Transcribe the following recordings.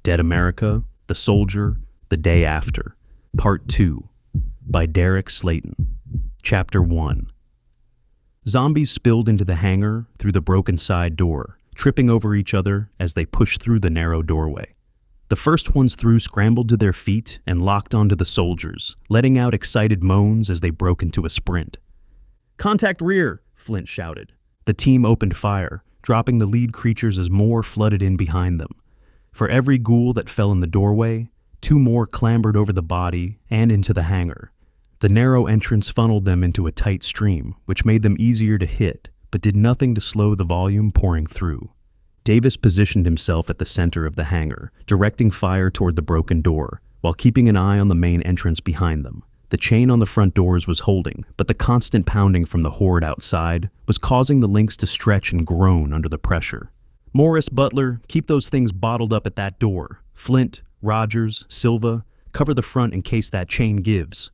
Dead America, The Soldier, The Day After, Part 2, by Derek Slayton. Chapter 1. Zombies spilled into the hangar through the broken side door, tripping over each other as they pushed through the narrow doorway. The first ones through scrambled to their feet and locked onto the soldiers, letting out excited moans as they broke into a sprint. "Contact rear!" Flint shouted. The team opened fire, dropping the lead creatures as more flooded in behind them. For every ghoul that fell in the doorway, 2 more clambered over the body and into the hangar. The narrow entrance funneled them into a tight stream, which made them easier to hit, but did nothing to slow the volume pouring through. Davis positioned himself at the center of the hangar, directing fire toward the broken door, while keeping an eye on the main entrance behind them. The chain on the front doors was holding, but the constant pounding from the horde outside was causing the links to stretch and groan under the pressure. "Morris, Butler, keep those things bottled up at that door. Flint, Rogers, Silva, cover the front in case that chain gives,"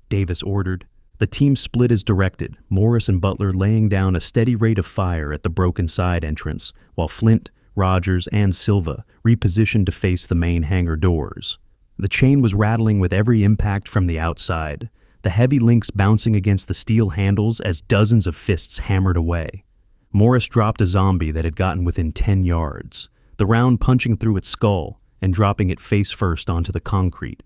Davis ordered. The team split as directed, Morris and Butler laying down a steady rate of fire at the broken side entrance, while Flint, Rogers, and Silva repositioned to face the main hangar doors. The chain was rattling with every impact from the outside, the heavy links bouncing against the steel handles as dozens of fists hammered away. Morris dropped a zombie that had gotten within 10 yards, the round punching through its skull and dropping it face first onto the concrete.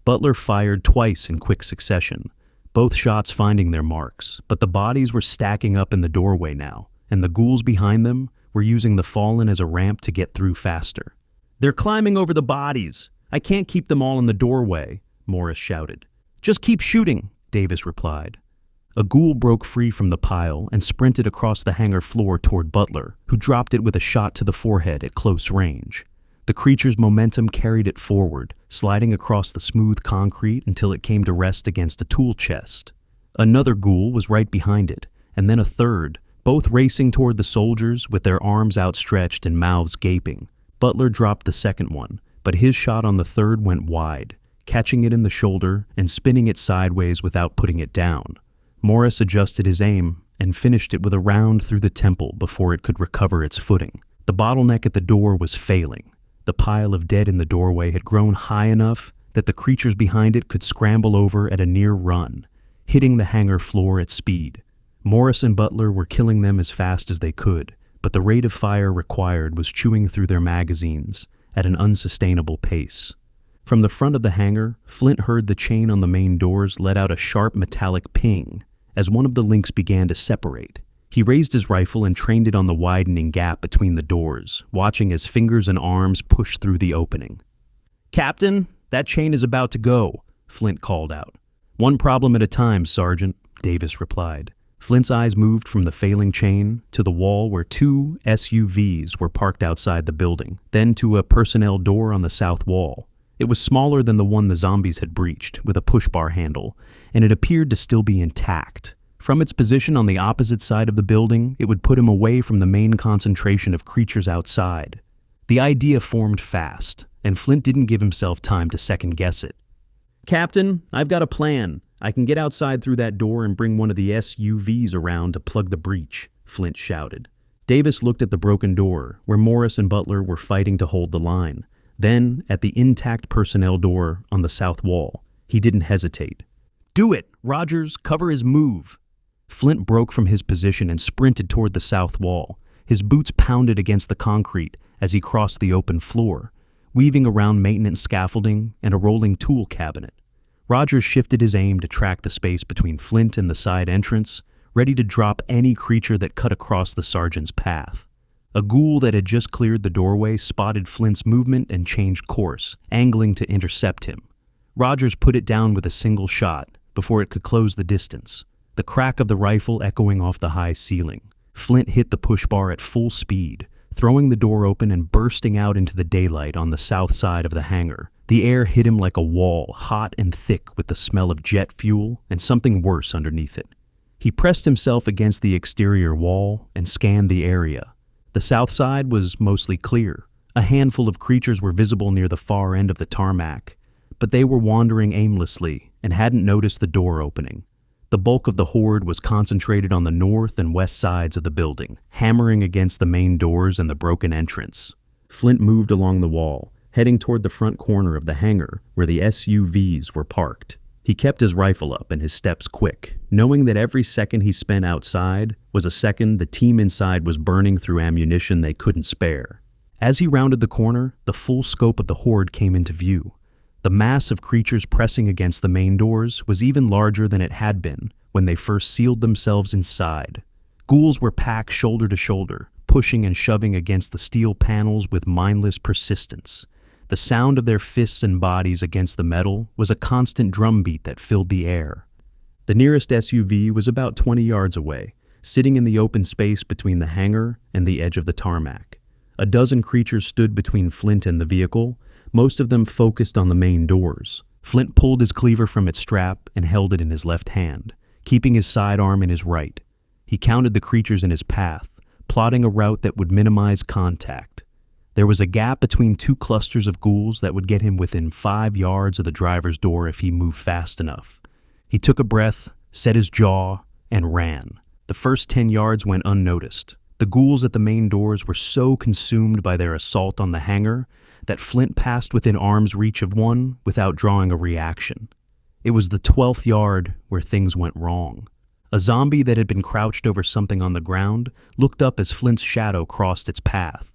Butler fired twice in quick succession, both shots finding their marks, but the bodies were stacking up in the doorway now, and the ghouls behind them were using the fallen as a ramp to get through faster. "They're climbing over the bodies. I can't keep them all in the doorway," Morris shouted. "Just keep shooting," Davis replied. A ghoul broke free from the pile and sprinted across the hangar floor toward Butler, who dropped it with a shot to the forehead at close range. The creature's momentum carried it forward, sliding across the smooth concrete until it came to rest against a tool chest. Another ghoul was right behind it, and then a third, both racing toward the soldiers with their arms outstretched and mouths gaping. Butler dropped the second one, but his shot on the third went wide, catching it in the shoulder and spinning it sideways without putting it down. Morris adjusted his aim and finished it with a round through the temple before it could recover its footing. The bottleneck at the door was failing. The pile of dead in the doorway had grown high enough that the creatures behind it could scramble over at a near run, hitting the hangar floor at speed. Morris and Butler were killing them as fast as they could, but the rate of fire required was chewing through their magazines at an unsustainable pace. From the front of the hangar, Flint heard the chain on the main doors let out a sharp metallic ping as one of the links began to separate. He raised his rifle and trained it on the widening gap between the doors, watching as fingers and arms pushed through the opening. "Captain, that chain is about to go," Flint called out. "One problem at a time, Sergeant," Davis replied. Flint's eyes moved from the failing chain to the wall where 2 SUVs were parked outside the building, then to a personnel door on the south wall. It was smaller than the one the zombies had breached, with a push-bar handle, and it appeared to still be intact. From its position on the opposite side of the building, it would put him away from the main concentration of creatures outside. The idea formed fast, and Flint didn't give himself time to second-guess it. "Captain, I've got a plan. I can get outside through that door and bring one of the SUVs around to plug the breach," Flint shouted. Davis looked at the broken door, where Morris and Butler were fighting to hold the line. Then, at the intact personnel door on the south wall, he didn't hesitate. "Do it! Rogers, cover his move!" Flint broke from his position and sprinted toward the south wall. His boots pounded against the concrete as he crossed the open floor, weaving around maintenance scaffolding and a rolling tool cabinet. Rogers shifted his aim to track the space between Flint and the side entrance, ready to drop any creature that cut across the sergeant's path. A ghoul that had just cleared the doorway spotted Flint's movement and changed course, angling to intercept him. Rogers put it down with a single shot before it could close the distance, the crack of the rifle echoing off the high ceiling. Flint hit the push bar at full speed, throwing the door open and bursting out into the daylight on the south side of the hangar. The air hit him like a wall, hot and thick with the smell of jet fuel and something worse underneath it. He pressed himself against the exterior wall and scanned the area. The south side was mostly clear. A handful of creatures were visible near the far end of the tarmac, but they were wandering aimlessly and hadn't noticed the door opening. The bulk of the horde was concentrated on the north and west sides of the building, hammering against the main doors and the broken entrance. Flint moved along the wall, heading toward the front corner of the hangar where the SUVs were parked. He kept his rifle up and his steps quick, knowing that every second he spent outside was a second the team inside was burning through ammunition they couldn't spare. As he rounded the corner, the full scope of the horde came into view. The mass of creatures pressing against the main doors was even larger than it had been when they first sealed themselves inside. Ghouls were packed shoulder to shoulder, pushing and shoving against the steel panels with mindless persistence. The sound of their fists and bodies against the metal was a constant drumbeat that filled the air. The nearest SUV was about 20 yards away, sitting in the open space between the hangar and the edge of the tarmac. A dozen creatures stood between Flint and the vehicle, most of them focused on the main doors. Flint pulled his cleaver from its strap and held it in his left hand, keeping his sidearm in his right. He counted the creatures in his path, plotting a route that would minimize contact. There was a gap between two clusters of ghouls that would get him within 5 yards of the driver's door if he moved fast enough. He took a breath, set his jaw, and ran. The first 10 yards went unnoticed. The ghouls at the main doors were so consumed by their assault on the hangar that Flint passed within arm's reach of one without drawing a reaction. It was the 12th yard where things went wrong. A zombie that had been crouched over something on the ground looked up as Flint's shadow crossed its path.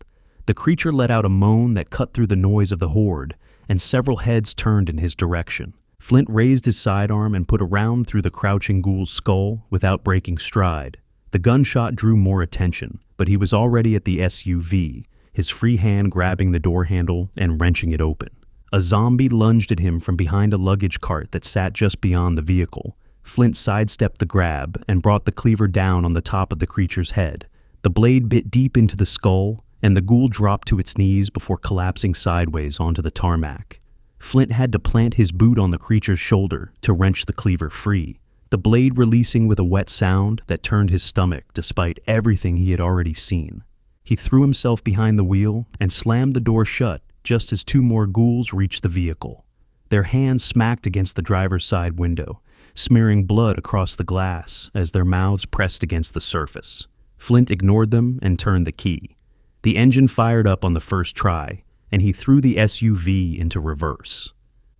The creature let out a moan that cut through the noise of the horde, and several heads turned in his direction. Flint raised his sidearm and put a round through the crouching ghoul's skull without breaking stride. The gunshot drew more attention, but he was already at the SUV, his free hand grabbing the door handle and wrenching it open. A zombie lunged at him from behind a luggage cart that sat just beyond the vehicle. Flint sidestepped the grab and brought the cleaver down on the top of the creature's head. The blade bit deep into the skull, and the ghoul dropped to its knees before collapsing sideways onto the tarmac. Flint had to plant his boot on the creature's shoulder to wrench the cleaver free, the blade releasing with a wet sound that turned his stomach despite everything he had already seen. He threw himself behind the wheel and slammed the door shut just as two more ghouls reached the vehicle. Their hands smacked against the driver's side window, smearing blood across the glass as their mouths pressed against the surface. Flint ignored them and turned the key. The engine fired up on the first try, and he threw the SUV into reverse.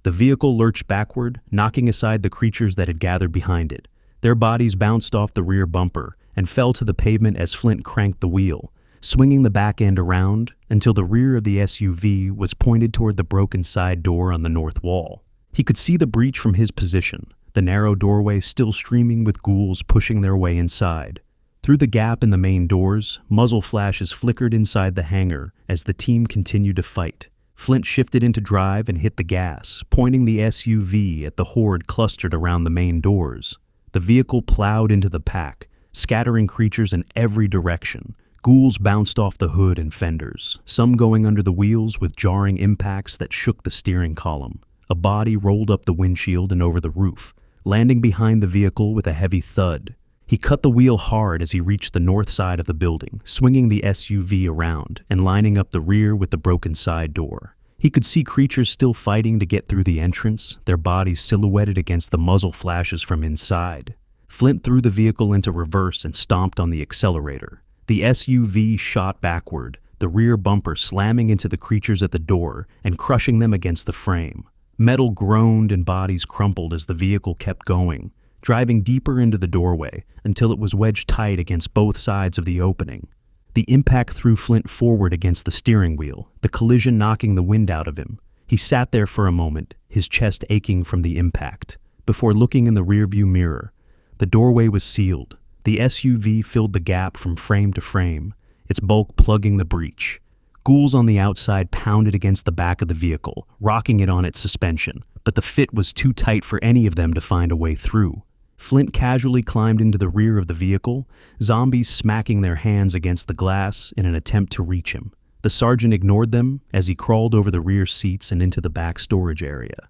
The vehicle lurched backward, knocking aside the creatures that had gathered behind it. Their bodies bounced off the rear bumper and fell to the pavement as Flint cranked the wheel, swinging the back end around until the rear of the SUV was pointed toward the broken side door on the north wall. He could see the breach from his position, the narrow doorway still streaming with ghouls pushing their way inside. Through the gap in the main doors, muzzle flashes flickered inside the hangar as the team continued to fight. Flint shifted into drive and hit the gas, pointing the SUV at the horde clustered around the main doors. The vehicle plowed into the pack, scattering creatures in every direction. Ghouls bounced off the hood and fenders, some going under the wheels with jarring impacts that shook the steering column. A body rolled up the windshield and over the roof, landing behind the vehicle with a heavy thud. He cut the wheel hard as he reached the north side of the building, swinging the SUV around and lining up the rear with the broken side door. He could see creatures still fighting to get through the entrance, their bodies silhouetted against the muzzle flashes from inside. Flint threw the vehicle into reverse and stomped on the accelerator. The SUV shot backward, the rear bumper slamming into the creatures at the door and crushing them against the frame. Metal groaned and bodies crumpled as the vehicle kept going, driving deeper into the doorway until it was wedged tight against both sides of the opening. The impact threw Flint forward against the steering wheel, the collision knocking the wind out of him. He sat there for a moment, his chest aching from the impact, before looking in the rearview mirror. The doorway was sealed. The SUV filled the gap from frame to frame, its bulk plugging the breach. Ghouls on the outside pounded against the back of the vehicle, rocking it on its suspension, but the fit was too tight for any of them to find a way through. Flint casually climbed into the rear of the vehicle, zombies smacking their hands against the glass in an attempt to reach him. The sergeant ignored them as he crawled over the rear seats and into the back storage area.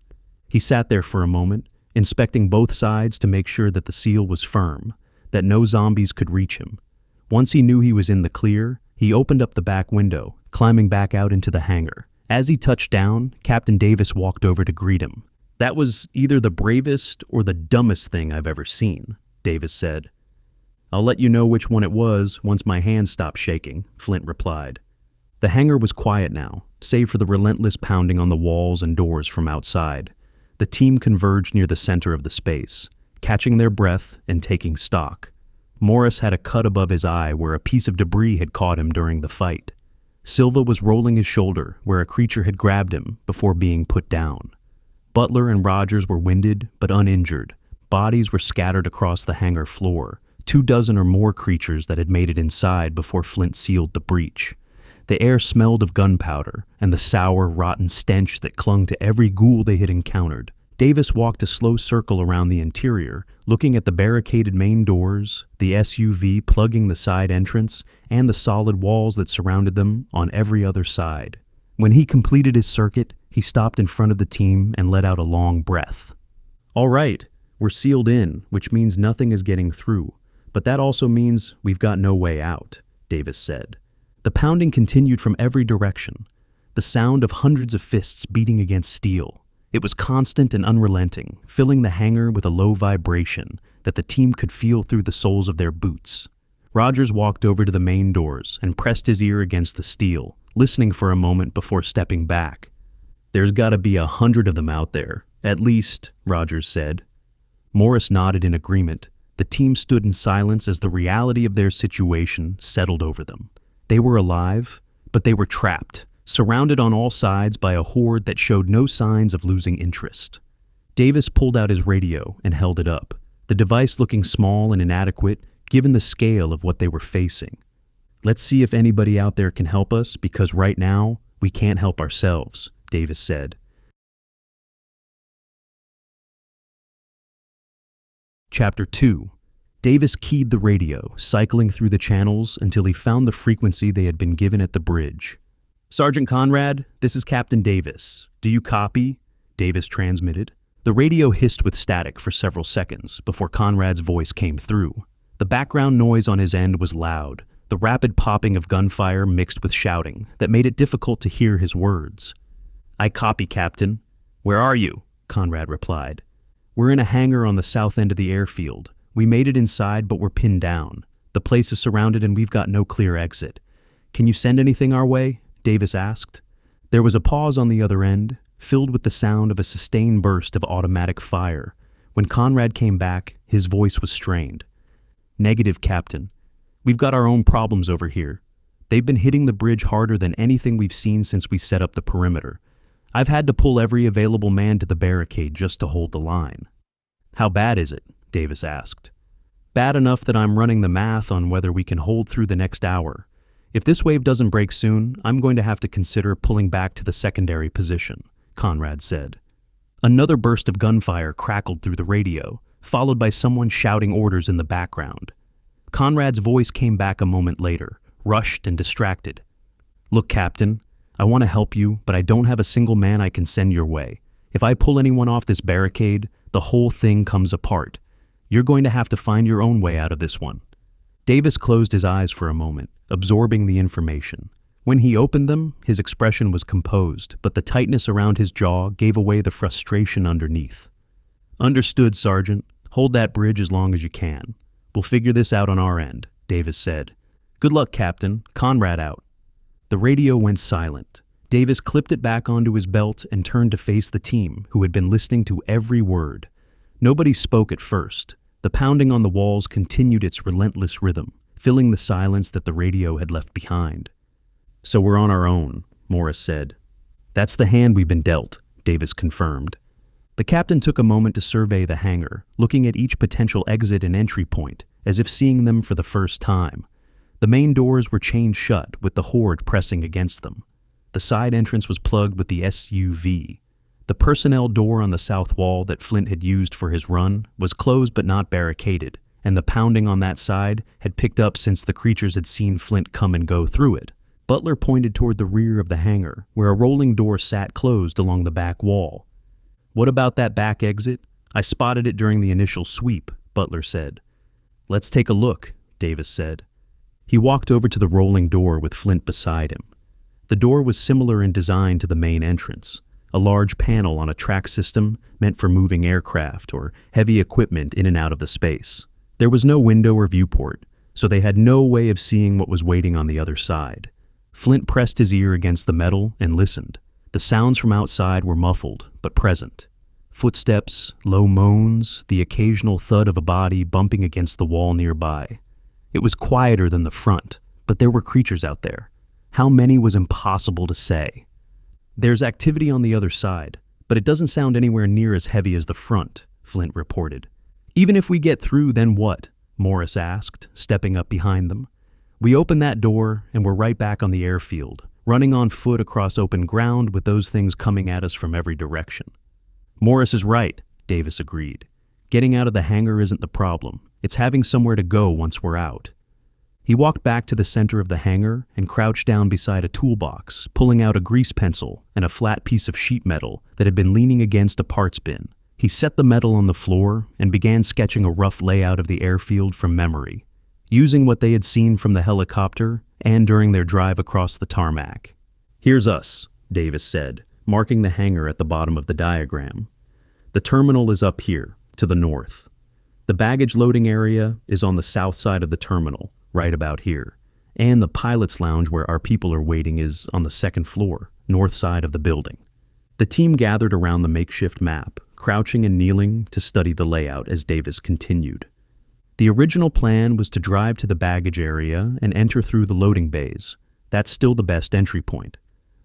He sat there for a moment, inspecting both sides to make sure that the seal was firm, that no zombies could reach him. Once he knew he was in the clear, he opened up the back window, climbing back out into the hangar. As he touched down, Captain Davis walked over to greet him. "That was either the bravest or the dumbest thing I've ever seen," Davis said. "I'll let you know which one it was once my hands stop shaking," Flint replied. The hangar was quiet now, save for the relentless pounding on the walls and doors from outside. The team converged near the center of the space, catching their breath and taking stock. Morris had a cut above his eye where a piece of debris had caught him during the fight. Silva was rolling his shoulder where a creature had grabbed him before being put down. Butler and Rogers were winded but uninjured. Bodies were scattered across the hangar floor, 24 or more creatures that had made it inside before Flint sealed the breach. The air smelled of gunpowder and the sour, rotten stench that clung to every ghoul they had encountered. Davis walked a slow circle around the interior, looking at the barricaded main doors, the SUV plugging the side entrance, and the solid walls that surrounded them on every other side. When he completed his circuit, he stopped in front of the team and let out a long breath. "All right, we're sealed in, which means nothing is getting through. But that also means we've got no way out," Davis said. The pounding continued from every direction, the sound of hundreds of fists beating against steel. It was constant and unrelenting, filling the hangar with a low vibration that the team could feel through the soles of their boots. Rogers walked over to the main doors and pressed his ear against the steel, listening for a moment before stepping back. "There's got to be 100 of them out there, at least," Rogers said. Morris nodded in agreement. The team stood in silence as the reality of their situation settled over them. They were alive, but they were trapped, surrounded on all sides by a horde that showed no signs of losing interest. Davis pulled out his radio and held it up, the device looking small and inadequate given the scale of what they were facing. "Let's see if anybody out there can help us, because right now, we can't help ourselves," Davis said. Chapter 2. Davis keyed the radio, cycling through the channels until he found the frequency they had been given at the bridge. "Sergeant Conrad, this is Captain Davis. Do you copy?" Davis transmitted. The radio hissed with static for several seconds before Conrad's voice came through. The background noise on his end was loud, the rapid popping of gunfire mixed with shouting that made it difficult to hear his words. "I copy, Captain." "Where are you?" Conrad replied. "We're in a hangar on the south end of the airfield. We made it inside, but we're pinned down. The place is surrounded and we've got no clear exit. Can you send anything our way?" Davis asked. There was a pause on the other end, filled with the sound of a sustained burst of automatic fire. When Conrad came back, his voice was strained. "Negative, Captain. We've got our own problems over here. They've been hitting the bridge harder than anything we've seen since we set up the perimeter. I've had to pull every available man to the barricade just to hold the line." "How bad is it?" Davis asked. "Bad enough that I'm running the math on whether we can hold through the next hour. If this wave doesn't break soon, I'm going to have to consider pulling back to the secondary position," Conrad said. Another burst of gunfire crackled through the radio, followed by someone shouting orders in the background. Conrad's voice came back a moment later, rushed and distracted. "Look, Captain, I want to help you, but I don't have a single man I can send your way. If I pull anyone off this barricade, the whole thing comes apart. You're going to have to find your own way out of this one." Davis closed his eyes for a moment, absorbing the information. When he opened them, his expression was composed, but the tightness around his jaw gave away the frustration underneath. "Understood, Sergeant. Hold that bridge as long as you can. We'll figure this out on our end," Davis said. "Good luck, Captain. Conrad out." The radio went silent. Davis clipped it back onto his belt and turned to face the team, who had been listening to every word. Nobody spoke at first. The pounding on the walls continued its relentless rhythm, filling the silence that the radio had left behind. "So we're on our own," Morris said. "That's the hand we've been dealt," Davis confirmed. The captain took a moment to survey the hangar, looking at each potential exit and entry point, as if seeing them for the first time. The main doors were chained shut, with the horde pressing against them. The side entrance was plugged with the SUV. The personnel door on the south wall that Flint had used for his run was closed but not barricaded, and the pounding on that side had picked up since the creatures had seen Flint come and go through it. Butler pointed toward the rear of the hangar, where a rolling door sat closed along the back wall. "What about that back exit? I spotted it during the initial sweep," Butler said. "Let's take a look," Davis said. He walked over to the rolling door with Flint beside him. The door was similar in design to the main entrance, a large panel on a track system meant for moving aircraft or heavy equipment in and out of the space. There was no window or viewport, so they had no way of seeing what was waiting on the other side. Flint pressed his ear against the metal and listened. The sounds from outside were muffled, but present. Footsteps, low moans, the occasional thud of a body bumping against the wall nearby. It was quieter than the front, but there were creatures out there. How many was impossible to say. "There's activity on the other side, but it doesn't sound anywhere near as heavy as the front," Flint reported. "Even if we get through, then what?" Morris asked, stepping up behind them. "We open that door, and we're right back on the airfield, running on foot across open ground with those things coming at us from every direction." "Morris is right," Davis agreed. "Getting out of the hangar isn't the problem. It's having somewhere to go once we're out." He walked back to the center of the hangar and crouched down beside a toolbox, pulling out a grease pencil and a flat piece of sheet metal that had been leaning against a parts bin. He set the metal on the floor and began sketching a rough layout of the airfield from memory, using what they had seen from the helicopter and during their drive across the tarmac. "Here's us," Davis said, marking the hangar at the bottom of the diagram. "The terminal is up here, to the north. The baggage loading area is on the south side of the terminal, right about here. And the pilot's lounge where our people are waiting is on the second floor, north side of the building." The team gathered around the makeshift map, crouching and kneeling to study the layout as Davis continued. The original plan was to drive to the baggage area and enter through the loading bays. That's still the best entry point.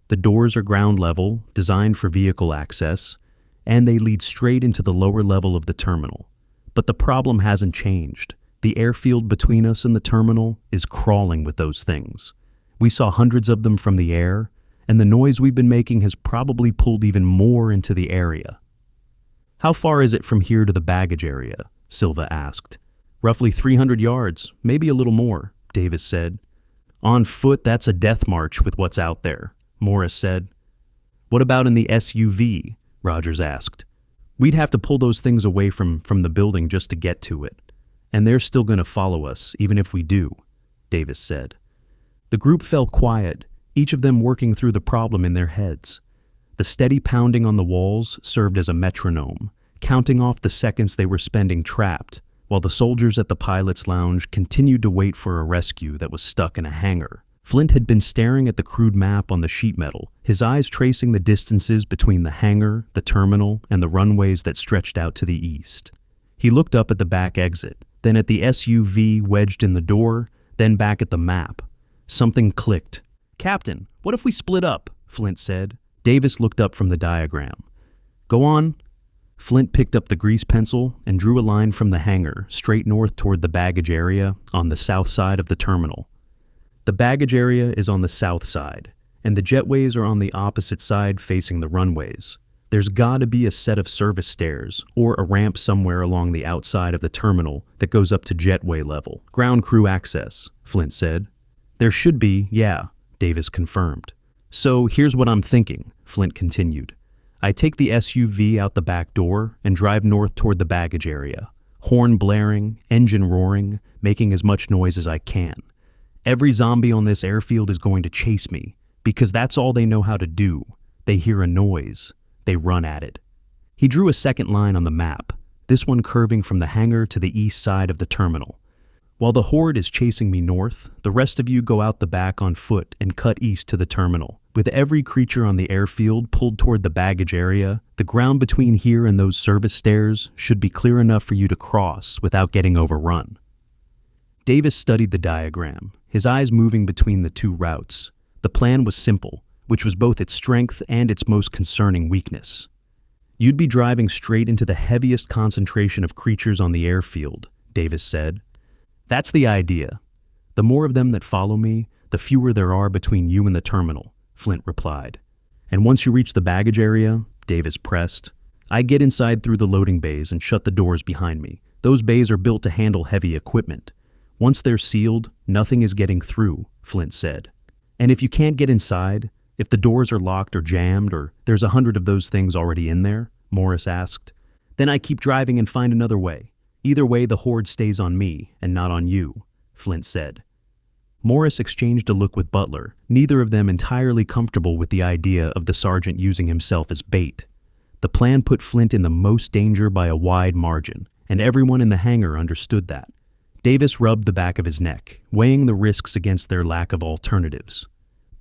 The doors are ground level, designed for vehicle access, and they lead straight into the lower level of the terminal. But the problem hasn't changed. The airfield between us and the terminal is crawling with those things. We saw hundreds of them from the air, and the noise we've been making has probably pulled even more into the area. "How far is it from here to the baggage area?" Silva asked. "Roughly 300 yards, maybe a little more," Davis said. "On foot, that's a death march with what's out there," Morris said. "What about in the SUV?" Rogers asked. "We'd have to pull those things away from the building just to get to it. And they're still going to follow us, even if we do," Davis said. The group fell quiet, each of them working through the problem in their heads. The steady pounding on the walls served as a metronome, counting off the seconds they were spending trapped, while the soldiers at the pilot's lounge continued to wait for a rescue that was stuck in a hangar. Flint had been staring at the crude map on the sheet metal, his eyes tracing the distances between the hangar, the terminal, and the runways that stretched out to the east. He looked up at the back exit, then at the SUV wedged in the door, then back at the map. Something clicked. "Captain, what if we split up?" Flint said. Davis looked up from the diagram. "Go on." Flint picked up the grease pencil and drew a line from the hangar straight north toward the baggage area on the south side of the terminal. The baggage area is on the south side, and the jetways are on the opposite side facing the runways. There's gotta be a set of service stairs or a ramp somewhere along the outside of the terminal that goes up to jetway level. Ground crew access, Flint said. "There should be, yeah," Davis confirmed. "So here's what I'm thinking," Flint continued. "I take the SUV out the back door and drive north toward the baggage area. Horn blaring, engine roaring, making as much noise as I can. Every zombie on this airfield is going to chase me, because that's all they know how to do. They hear a noise. They run at it." He drew a second line on the map, this one curving from the hangar to the east side of the terminal. "While the horde is chasing me north, the rest of you go out the back on foot and cut east to the terminal. With every creature on the airfield pulled toward the baggage area, the ground between here and those service stairs should be clear enough for you to cross without getting overrun." Davis studied the diagram, his eyes moving between the two routes. The plan was simple, which was both its strength and its most concerning weakness. "You'd be driving straight into the heaviest concentration of creatures on the airfield," Davis said. "That's the idea. The more of them that follow me, the fewer there are between you and the terminal," Flint replied. "And once you reach the baggage area," Davis pressed, "I get inside through the loading bays and shut the doors behind me. Those bays are built to handle heavy equipment. Once they're sealed, nothing is getting through," Flint said. "And if you can't get inside, if the doors are locked or jammed or there's 100 of those things already in there," Morris asked, "then I keep driving and find another way. Either way, the horde stays on me and not on you," Flint said. Morris exchanged a look with Butler, neither of them entirely comfortable with the idea of the sergeant using himself as bait. The plan put Flint in the most danger by a wide margin, and everyone in the hangar understood that. Davis rubbed the back of his neck, weighing the risks against their lack of alternatives.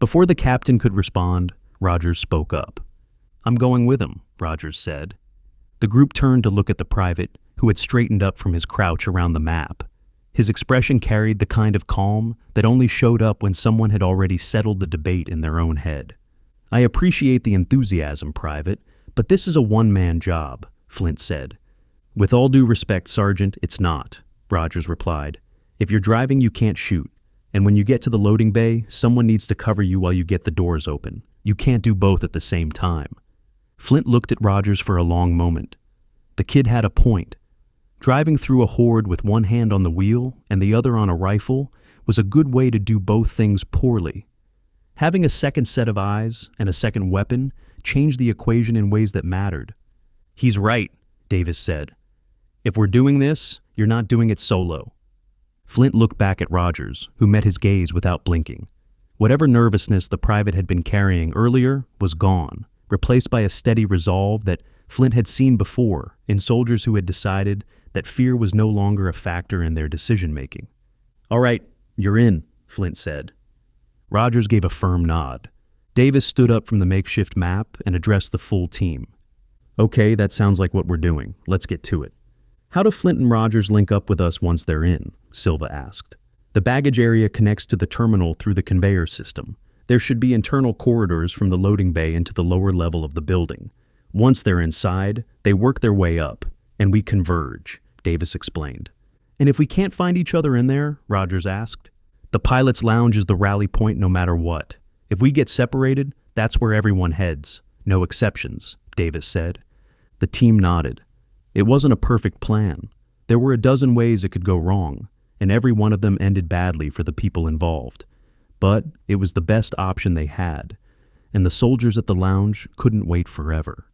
Before the captain could respond, Rogers spoke up. "I'm going with him," Rogers said. The group turned to look at the private, who had straightened up from his crouch around the map. His expression carried the kind of calm that only showed up when someone had already settled the debate in their own head. "I appreciate the enthusiasm, Private, but this is a one-man job," Flint said. "With all due respect, Sergeant, it's not," Rogers replied. "If you're driving, you can't shoot, and when you get to the loading bay, someone needs to cover you while you get the doors open. You can't do both at the same time." Flint looked at Rogers for a long moment. The kid had a point. Driving through a horde with one hand on the wheel and the other on a rifle was a good way to do both things poorly. Having a second set of eyes and a second weapon changed the equation in ways that mattered. "He's right," Davis said. "If we're doing this, you're not doing it solo." Flint looked back at Rogers, who met his gaze without blinking. Whatever nervousness the private had been carrying earlier was gone, replaced by a steady resolve that Flint had seen before in soldiers who had decided that fear was no longer a factor in their decision-making. "All right, you're in," Flint said. Rogers gave a firm nod. Davis stood up from the makeshift map and addressed the full team. "Okay, that sounds like what we're doing. Let's get to it." "How do Flint and Rogers link up with us once they're in?" Silva asked. "The baggage area connects to the terminal through the conveyor system. There should be internal corridors from the loading bay into the lower level of the building. Once they're inside, they work their way up, and we converge," Davis explained. "And if we can't find each other in there," Rogers asked, "the pilot's lounge is the rally point no matter what. If we get separated, that's where everyone heads. No exceptions," Davis said. The team nodded. It wasn't a perfect plan. There were a dozen ways it could go wrong, and every one of them ended badly for the people involved. But it was the best option they had, and the soldiers at the lounge couldn't wait forever.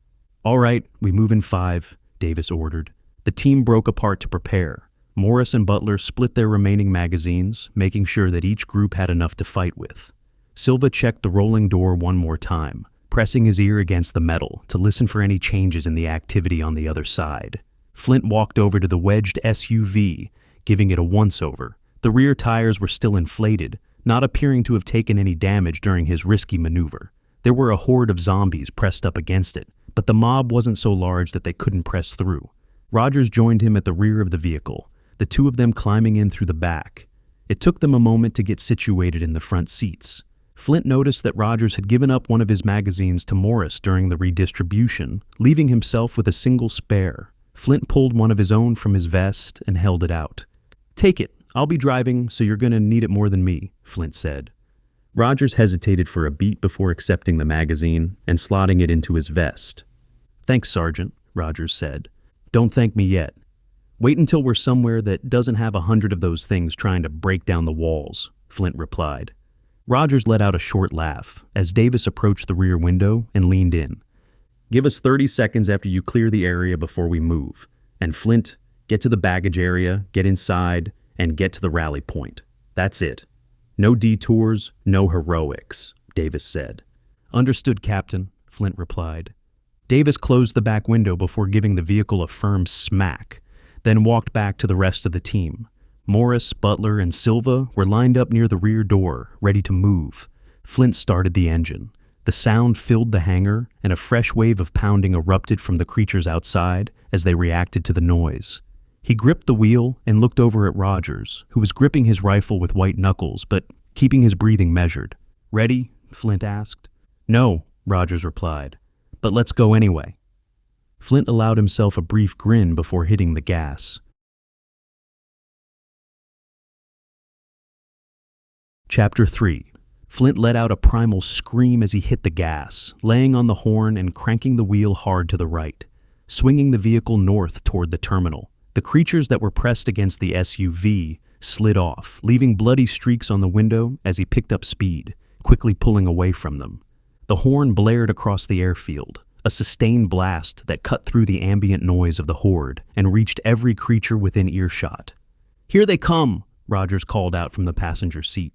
"All right, we move in 5, Davis ordered. The team broke apart to prepare. Morris and Butler split their remaining magazines, making sure that each group had enough to fight with. Silva checked the rolling door one more time, pressing his ear against the metal to listen for any changes in the activity on the other side. Flint walked over to the wedged SUV, giving it a once-over. The rear tires were still inflated, not appearing to have taken any damage during his risky maneuver. There were a horde of zombies pressed up against it, but the mob wasn't so large that they couldn't press through. Rogers joined him at the rear of the vehicle, the two of them climbing in through the back. It took them a moment to get situated in the front seats. Flint noticed that Rogers had given up one of his magazines to Morris during the redistribution, leaving himself with a single spare. Flint pulled one of his own from his vest and held it out. "Take it. I'll be driving, so you're going to need it more than me," Flint said. Rogers hesitated for a beat before accepting the magazine and slotting it into his vest. "Thanks, Sergeant," Rogers said. "Don't thank me yet. Wait until we're somewhere that doesn't have 100 of those things trying to break down the walls," Flint replied. Rogers let out a short laugh as Davis approached the rear window and leaned in. "Give us 30 seconds after you clear the area before we move. And Flint, get to the baggage area, get inside, and get to the rally point. That's it. No detours, no heroics," Davis said. "Understood, Captain," Flint replied. Davis closed the back window before giving the vehicle a firm smack, then walked back to the rest of the team. Morris, Butler, and Silva were lined up near the rear door, ready to move. Flint started the engine. The sound filled the hangar, and a fresh wave of pounding erupted from the creatures outside as they reacted to the noise. He gripped the wheel and looked over at Rogers, who was gripping his rifle with white knuckles, but keeping his breathing measured. "Ready?" Flint asked. "No," Rogers replied, "but let's go anyway." Flint allowed himself a brief grin before hitting the gas. Chapter 3. Flint let out a primal scream as he hit the gas, laying on the horn and cranking the wheel hard to the right, swinging the vehicle north toward the terminal. The creatures that were pressed against the SUV slid off, leaving bloody streaks on the window as he picked up speed, quickly pulling away from them. The horn blared across the airfield, a sustained blast that cut through the ambient noise of the horde and reached every creature within earshot. "Here they come!" Rogers called out from the passenger seat.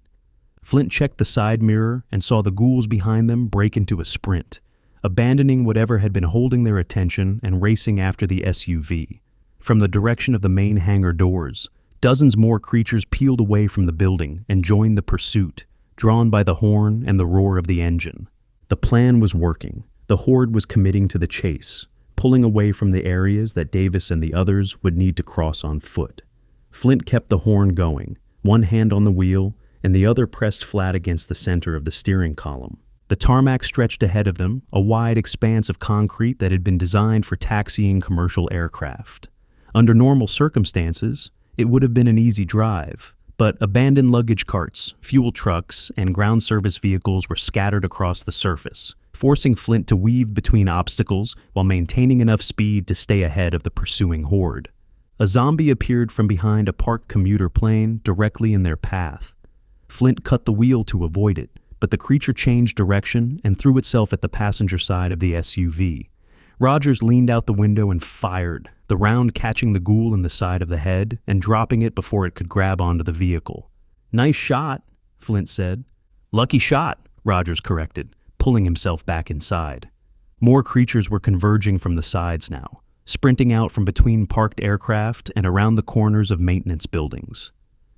Flint checked the side mirror and saw the ghouls behind them break into a sprint, abandoning whatever had been holding their attention and racing after the SUV. From the direction of the main hangar doors, dozens more creatures peeled away from the building and joined the pursuit, drawn by the horn and the roar of the engine. The plan was working. The horde was committing to the chase, pulling away from the areas that Davis and the others would need to cross on foot. Flint kept the horn going, one hand on the wheel and the other pressed flat against the center of the steering column. The tarmac stretched ahead of them, a wide expanse of concrete that had been designed for taxiing commercial aircraft. Under normal circumstances, it would have been an easy drive, but abandoned luggage carts, fuel trucks, and ground service vehicles were scattered across the surface, forcing Flint to weave between obstacles while maintaining enough speed to stay ahead of the pursuing horde. A zombie appeared from behind a parked commuter plane directly in their path. Flint cut the wheel to avoid it, but the creature changed direction and threw itself at the passenger side of the SUV. Rogers leaned out the window and fired, the round catching the ghoul in the side of the head and dropping it before it could grab onto the vehicle. "Nice shot," Flint said. "Lucky shot," Rogers corrected, pulling himself back inside. More creatures were converging from the sides now, sprinting out from between parked aircraft and around the corners of maintenance buildings.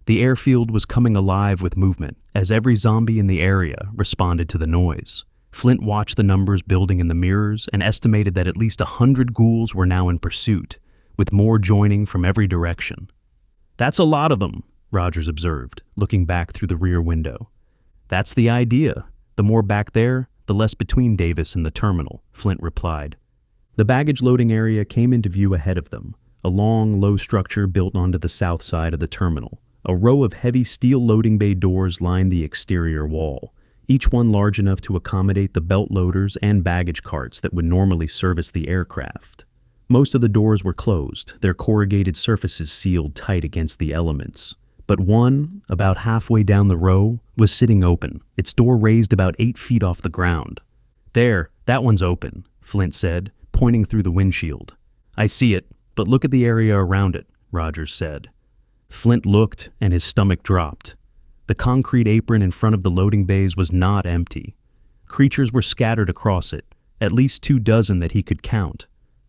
The airfield was coming alive with movement as every zombie in the area responded to the noise. Flint watched the numbers building in the mirrors and estimated that at least 100 ghouls were now in pursuit, with more joining from every direction. "That's a lot of them," Rogers observed, looking back through the rear window. "That's the idea. The more back there, the less between Davis and the terminal," Flint replied. The baggage loading area came into view ahead of them, a long, low structure built onto the south side of the terminal. A row of heavy steel loading bay doors lined the exterior wall, each one large enough to accommodate the belt loaders and baggage carts that would normally service the aircraft. Most of the doors were closed, their corrugated surfaces sealed tight against the elements. But one, about halfway down the row, was sitting open, its door raised about 8 feet off the ground. "There, that one's open," Flint said, pointing through the windshield. "I see it, but look at the area around it," Rogers said. Flint looked, and his stomach dropped. The concrete apron in front of the loading bays was not empty. Creatures were scattered across it, at least 24 that he could count.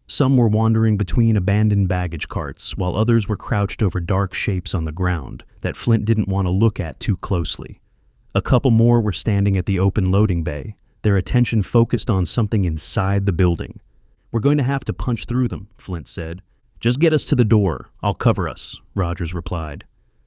Some were wandering between abandoned baggage carts, while others were crouched over dark shapes on the ground that Flint didn't want to look at too closely. A couple more were standing at the open loading bay, their attention focused on something inside the building. "We're going to have to punch through them," Flint said. "Just get us to the door. I'll cover us," Rogers replied.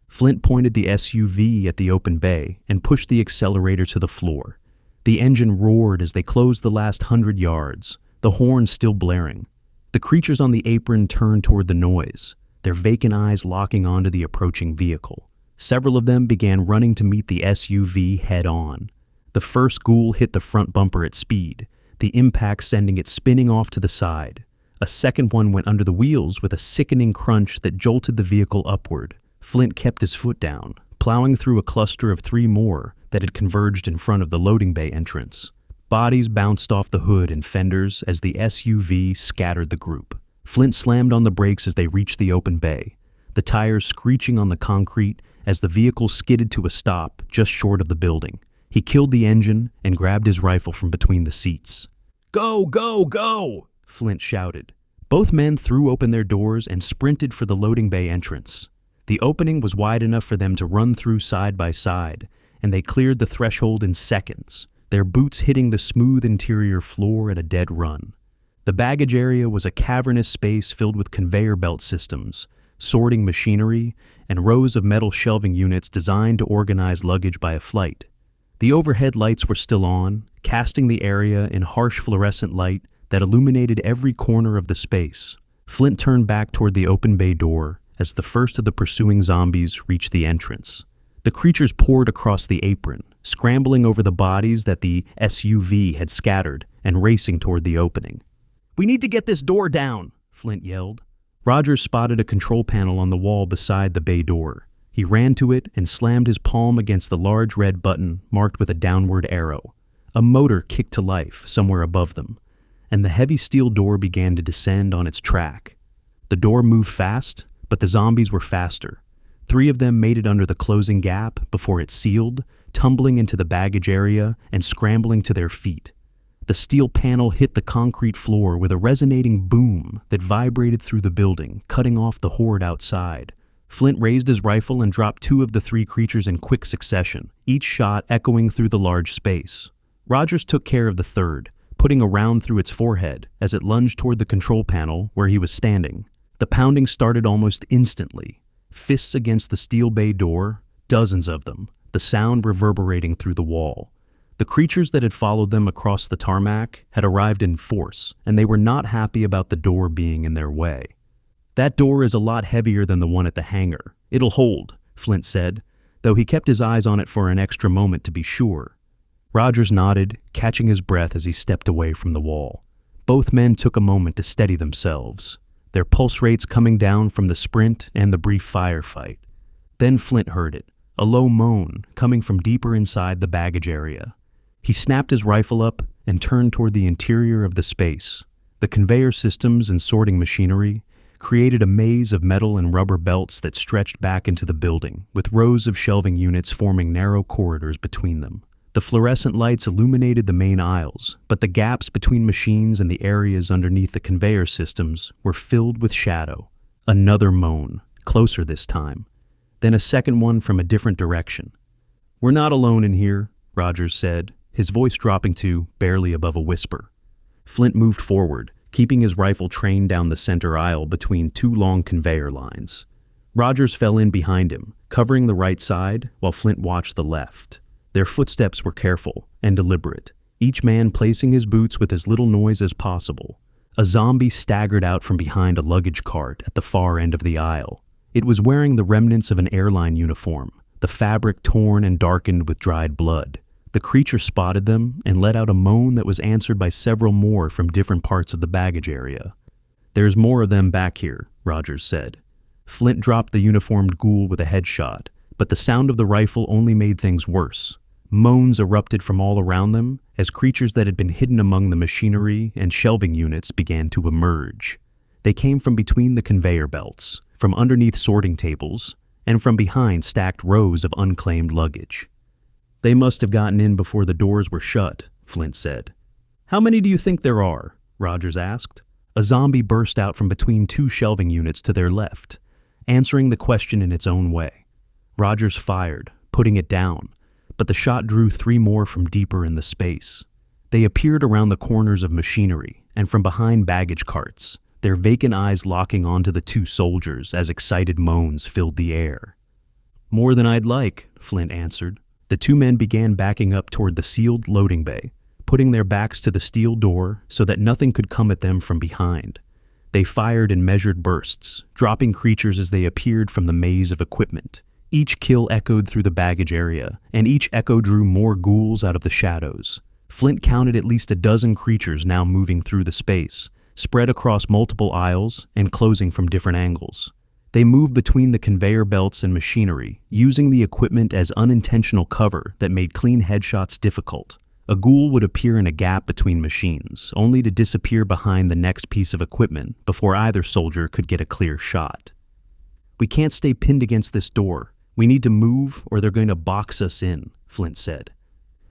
Flint pointed the SUV at the open bay and pushed the accelerator to the floor. The engine roared as they closed the last 100 yards, the horn still blaring. The creatures on the apron turned toward the noise, their vacant eyes locking onto the approaching vehicle. Several of them began running to meet the SUV head-on. The first ghoul hit the front bumper at speed, the impact sending it spinning off to the side. A second one went under the wheels with a sickening crunch that jolted the vehicle upward. Flint kept his foot down, plowing through a cluster of 3 more that had converged in front of the loading bay entrance. Bodies bounced off the hood and fenders as the SUV scattered the group. Flint slammed on the brakes as they reached the open bay, the tires screeching on the concrete as the vehicle skidded to a stop just short of the building. He killed the engine and grabbed his rifle from between the seats. "Go, go, go!" Flint shouted. Both men threw open their doors and sprinted for the loading bay entrance. The opening was wide enough for them to run through side by side, and they cleared the threshold in seconds, their boots hitting the smooth interior floor at a dead run. The baggage area was a cavernous space filled with conveyor belt systems, sorting machinery, and rows of metal shelving units designed to organize luggage by a flight. The overhead lights were still on, casting the area in harsh fluorescent light that illuminated every corner of the space. Flint turned back toward the open bay door as the first of the pursuing zombies reached the entrance. The creatures poured across the apron, scrambling over the bodies that the SUV had scattered and racing toward the opening. "We need to get this door down," Flint yelled. Rogers spotted a control panel on the wall beside the bay door. He ran to it and slammed his palm against the large red button marked with a downward arrow. A motor kicked to life somewhere above them, and the heavy steel door began to descend on its track. The door moved fast, but the zombies were faster. 3 of them made it under the closing gap before it sealed, tumbling into the baggage area and scrambling to their feet. The steel panel hit the concrete floor with a resonating boom that vibrated through the building, cutting off the horde outside. Flint raised his rifle and dropped two of the three creatures in quick succession, each shot echoing through the large space. Rogers took care of the third, putting a round through its forehead as it lunged toward the control panel where he was standing. The pounding started almost instantly. Fists against the steel bay door, dozens of them, the sound reverberating through the wall. The creatures that had followed them across the tarmac had arrived in force, and they were not happy about the door being in their way. "That door is a lot heavier than the one at the hangar. It'll hold," Flint said, though he kept his eyes on it for an extra moment to be sure. Rogers nodded, catching his breath as he stepped away from the wall. Both men took a moment to steady themselves, their pulse rates coming down from the sprint and the brief firefight. Then Flint heard it, a low moan coming from deeper inside the baggage area. He snapped his rifle up and turned toward the interior of the space. The conveyor systems and sorting machinery created a maze of metal and rubber belts that stretched back into the building, with rows of shelving units forming narrow corridors between them. The fluorescent lights illuminated the main aisles, but the gaps between machines and the areas underneath the conveyor systems were filled with shadow. Another moan, closer this time. Then a second one from a different direction. "We're not alone in here," Rogers said, his voice dropping to barely above a whisper. Flint moved forward, keeping his rifle trained down the center aisle between two long conveyor lines. Rogers fell in behind him, covering the right side, while Flint watched the left. Their footsteps were careful and deliberate, each man placing his boots with as little noise as possible. A zombie staggered out from behind a luggage cart at the far end of the aisle. It was wearing the remnants of an airline uniform, the fabric torn and darkened with dried blood. The creature spotted them and let out a moan that was answered by several more from different parts of the baggage area. "There's more of them back here," Rogers said. Flint dropped the uniformed ghoul with a headshot, but the sound of the rifle only made things worse. Moans erupted from all around them as creatures that had been hidden among the machinery and shelving units began to emerge. They came from between the conveyor belts, from underneath sorting tables, and from behind stacked rows of unclaimed luggage. "They must have gotten in before the doors were shut," Flint said. "How many do you think there are?" Rogers asked. A zombie burst out from between two shelving units to their left, answering the question in its own way. Rogers fired, putting it down, but the shot drew three more from deeper in the space. They appeared around the corners of machinery and from behind baggage carts, their vacant eyes locking onto the two soldiers as excited moans filled the air. "More than I'd like," Flint answered. The two men began backing up toward the sealed loading bay, putting their backs to the steel door so that nothing could come at them from behind. They fired in measured bursts, dropping creatures as they appeared from the maze of equipment. Each kill echoed through the baggage area, and each echo drew more ghouls out of the shadows. Flint counted at least a dozen creatures now moving through the space, spread across multiple aisles and closing from different angles. They moved between the conveyor belts and machinery, using the equipment as unintentional cover that made clean headshots difficult. A ghoul would appear in a gap between machines, only to disappear behind the next piece of equipment before either soldier could get a clear shot. "We can't stay pinned against this door. We need to move or they're going to box us in," Flint said.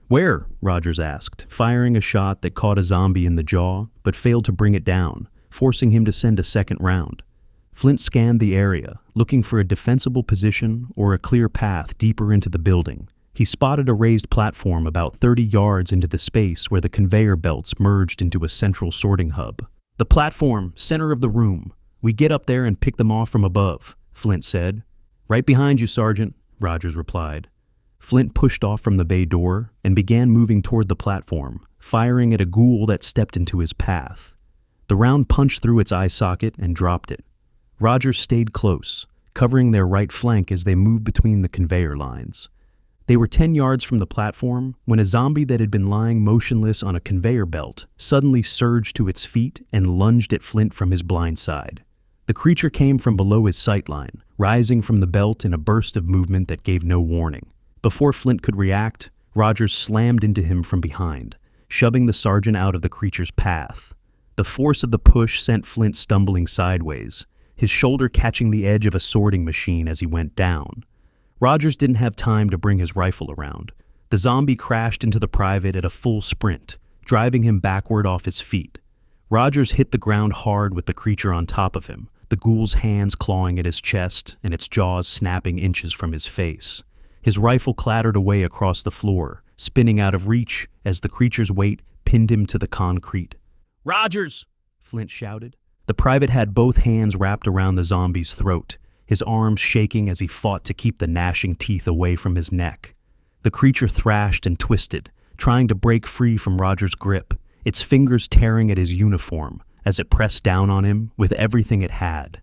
"Where?" Rogers asked, firing a shot that caught a zombie in the jaw but failed to bring it down, forcing him to send a second round. Flint scanned the area, looking for a defensible position or a clear path deeper into the building. He spotted a raised platform about 30 yards into the space where the conveyor belts merged into a central sorting hub. "The platform, center of the room. We get up there and pick them off from above," Flint said. "Right behind you, Sergeant," Rogers replied. Flint pushed off from the bay door and began moving toward the platform, firing at a ghoul that stepped into his path. The round punched through its eye socket and dropped it. Rogers stayed close, covering their right flank as they moved between the conveyor lines. They were 10 yards from the platform when a zombie that had been lying motionless on a conveyor belt suddenly surged to its feet and lunged at Flint from his blind side. The creature came from below his sightline, rising from the belt in a burst of movement that gave no warning. Before Flint could react, Rogers slammed into him from behind, shoving the sergeant out of the creature's path. The force of the push sent Flint stumbling sideways, his shoulder catching the edge of a sorting machine as he went down. Rogers didn't have time to bring his rifle around. The zombie crashed into the private at a full sprint, driving him backward off his feet. Rogers hit the ground hard with the creature on top of him, the ghoul's hands clawing at his chest and its jaws snapping inches from his face. His rifle clattered away across the floor, spinning out of reach as the creature's weight pinned him to the concrete. "Rogers!" Flint shouted. The private had both hands wrapped around the zombie's throat, his arms shaking as he fought to keep the gnashing teeth away from his neck. The creature thrashed and twisted, trying to break free from Rogers' grip, its fingers tearing at his uniform as it pressed down on him with everything it had.